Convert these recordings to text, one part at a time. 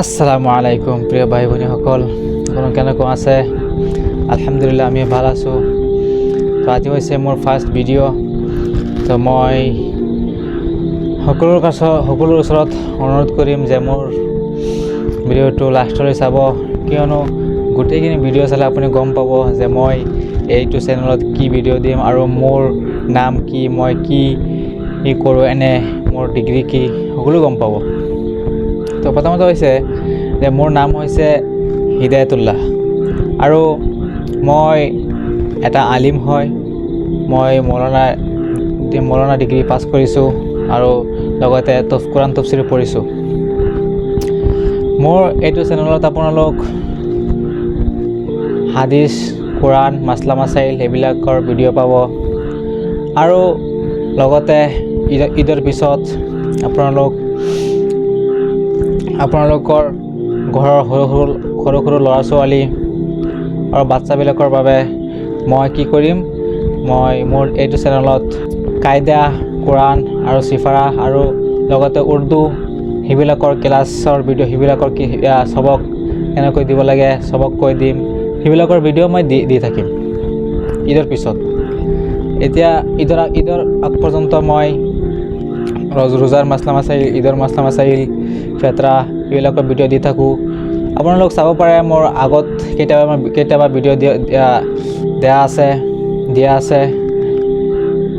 আসসালামু আলাইকুম প্ৰিয় ভাই ভনীসকল, কোনো কেনেকুৱা আছে? আলহামদুলিল্লাহ আমি ভাল আছোঁ। তো আজি হৈছে মোৰ ফাৰ্ষ্ট ভিডিঅ'। তো মই সকলোৰ ওচৰত অনুৰোধ কৰিম যে মোৰ ভিডিঅ'টো লাষ্টলৈ চাব, কিয়নো গোটেইখিনি ভিডিঅ' চালে আপুনি গম পাব যে মই এইটো চেনেলত কি ভিডিঅ' দিম আৰু মোৰ নাম কি, মই কি কৰোঁ, মোৰ ডিগ্ৰী কি, সকলো গম পাব। তো প্ৰথমতে হৈছে যে মোৰ নাম হৈছে হিদায়তুল্লাহ আৰু মই এটা আলিম হয়। মই মৌলানা ডিগ্ৰী পাছ কৰিছোঁ আৰু লগতে কোৰাণ তফচিৰ পঢ়িছোঁ। মোৰ এইটো চেনেলত আপোনালোক হাদিছ, কোৰাণ, মাছলা মাছাইল এইবিলাকৰ ভিডিঅ' পাব আৰু লগতে ঈদৰ পিছত আপোনালোকৰ ঘৰৰ সৰু সৰু ল'ৰা ছোৱালী আৰু বাচ্চাবিলাকৰ বাবে মই কি কৰিম, মই মোৰ এইটো চেনেলত কায়দা, কোৰাণ আৰু চিফাৰা আৰু লগতে উৰ্দু সেইবিলাকৰ ক্লাছৰ ভিডিঅ', সেইবিলাকৰ সবক কেনেকৈ দিব লাগে সবক কৈ দিম। সেইবিলাকৰ ভিডিঅ' মই দি থাকিম ঈদৰ পিছত। এতিয়া ঈদৰ আগ পৰ্যন্ত মই ৰোজাৰ মাছলা মাছাইল, ঈদৰ মাছলা মাছাইল, ফেতৰা এইবিলাকৰ ভিডিঅ' দি থাকোঁ। আপোনালোক চাব পাৰে মোৰ আগত কেতিয়াবা ভিডিঅ' দিয়া আছে।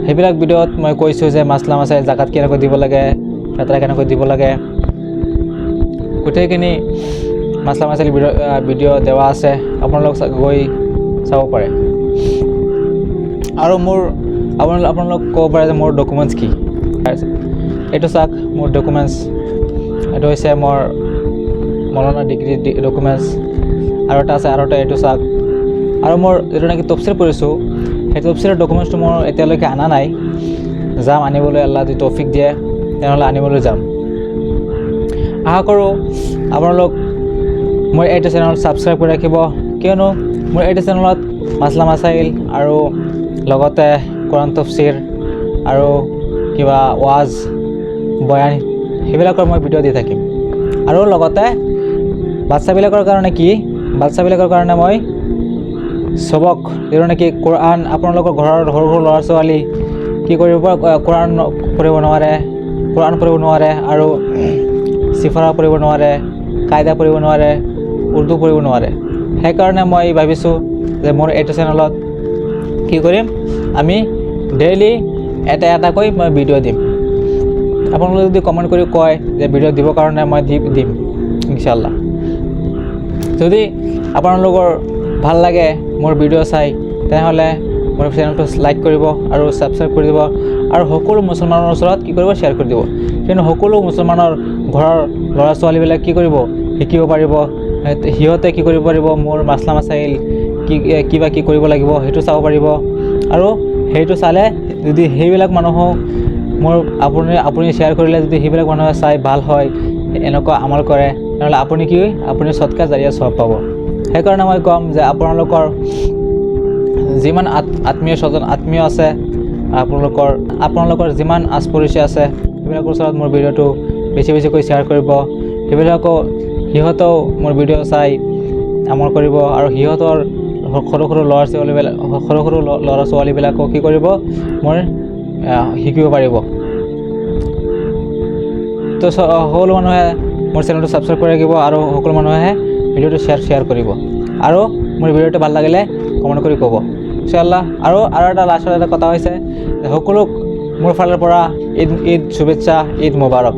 সেইবিলাক ভিডিঅ'ত মই কৈছোঁ যে মাছলা মাছাইল জাকাত কেনেকৈ দিব লাগে, ফেতৰা কেনেকৈ দিব লাগে, গোটেইখিনি মাছলা মাছাইল ভিডিঅ' দেৱা আছে, আপোনালোক গৈ চাব পাৰে। আৰু আপোনালোক ক'ব পাৰে যে মোৰ ডকুমেণ্টছ কি। এইটো চাওক মোৰ ডকুমেণ্টছ, এইটো হৈছে মোৰ মৌলানা ডিগ্ৰী ডকুমেণ্টছ। আৰু এটা আছে, এইটো চাওক। আৰু মোৰ যিটো নেকি তফচিৰ পঢ়িছোঁ, সেই তফচিৰৰ ডকুমেণ্টছটো মোৰ এতিয়ালৈকে অনা নাই। যাম আনিবলৈ, আল্লাহ যদি তৌফিক দিয়ে তেনেহ'লে আনিবলৈ যাম। আশা কৰোঁ আপোনালোক মোৰ এইটো চেনেল ছাবস্ক্ৰাইব কৰি ৰাখিব, কিয়নো মোৰ এইটো চেনেলত মাছলা মাছাইল আৰু লগতে কোৰাণ তফচিৰ আৰু কিবা ৱাজ বয়ান সেইবিলাকৰ মই ভিডিঅ' দি থাকিম। আৰু লগতে বাচ্চাবিলাকৰ কাৰণে মই সবক যিটো নেকি কোৰাণ, আপোনালোকৰ ঘৰৰ সৰু সৰু ল'ৰা ছোৱালী কি কৰিব কোৰাণ পঢ়িব নোৱাৰে আৰু চিফাৰা পঢ়িব নোৱাৰে, কায়দা পঢ়িব নোৱাৰে, উৰ্দু পঢ়িব নোৱাৰে। সেইকাৰণে মই ভাবিছোঁ যে মোৰ এইটো চেনেলত কি কৰিম, আমি ডেইলি এটাকৈ মই ভিডিঅ' দিম। আপোনালোকে যদি কমেণ্ট কৰি কয় যে ভিডিঅ' দিবৰ কাৰণে মই দিম ইনশাআল্লাহ। যদি আপোনালোকৰ ভাল লাগে মোৰ ভিডিঅ' চাই, তেনেহ'লে মোৰ চেনেলটো লাইক কৰিব আৰু ছাবস্ক্ৰাইব কৰি দিব আৰু সকলো মুছলমানৰ ওচৰত কি কৰিব, শ্বেয়াৰ কৰি দিব। কিয়নো সকলো মুছলমানৰ ঘৰৰ ল'ৰা ছোৱালীবিলাক কি কৰিব, শিকিব পাৰিব। সিহঁতে কি কৰিব পাৰিব, মোৰ মাছলা মাছাইল কিবা কি কৰিব লাগিব সেইটো চাব পাৰিব। আৰু সেইটো চালে যদি সেইবিলাক মানুহক আপুনি শ্বেয়াৰ কৰিলে যদি সেইবিলাক মানুহে চাই ভাল হয়, এনেকুৱা আমাল কৰে, তেনেহ'লে আপুনি সৎকাৰ জাৰিয়া সব পাব। সেইকাৰণে মই ক'ম যে আপোনালোকৰ যিমান আত্মীয় আছে, আপোনালোকৰ যিমান আছ পৰিচয় আছে, সেইবিলাকৰ ওচৰত মোৰ ভিডিঅ'টো বেছিকৈ শ্বেয়াৰ কৰিব। সিহঁতেও মোৰ ভিডিঅ' চাই আমাল কৰিব আৰু সিহঁতৰ সৰু ল'ৰা ছোৱালীবিলাকক কি কৰিব, মোৰ শিকিব পাৰিব। তো সকলো মানুহে মোৰ চেনেলটো ছাবস্ক্ৰাইব কৰি ৰাখিব আৰু সকলো মানুহে ভিডিঅ'টো শ্বেয়াৰ কৰিব। আৰু মোৰ ভিডিঅ'টো ভাল লাগিলে কমেণ্ট কৰি ক'ব ইনশাআল্লাহ। আৰু লাষ্টৰ এটা কথা হৈছে, সকলোক মোৰ ফালৰ পৰা ঈদ শুভেচ্ছা, ঈদ মুবাৰক।